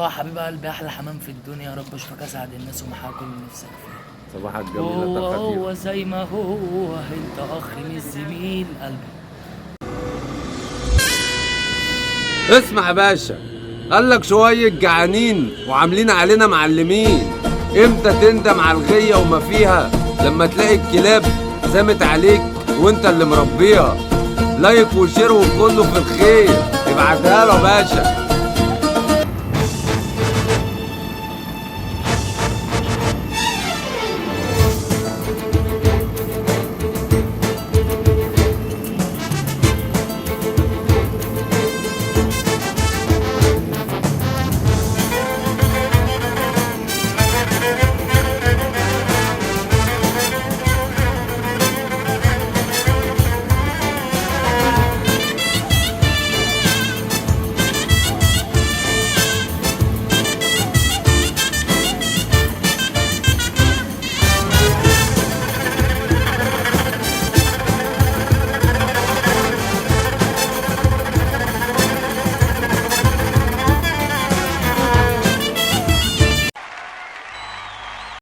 صباح حبيب قلبي، احلى حمام في الدنيا، يا رب اشوفك اسعد الناس ومحقق كل اللي نفسك فيه. صباحك جميل هو يا خفيف. هو زي ما هو، انت اخ مش زميل قلبي. اسمع يا باشا، قالك شوية جعانين وعاملين علينا معلمين. امتى تندم على الغية وما فيها؟ لما تلاقي الكلاب سامت عليك وانت اللي مربيها. لايك وشير وكله في الخير، ابعتها له يا باشا.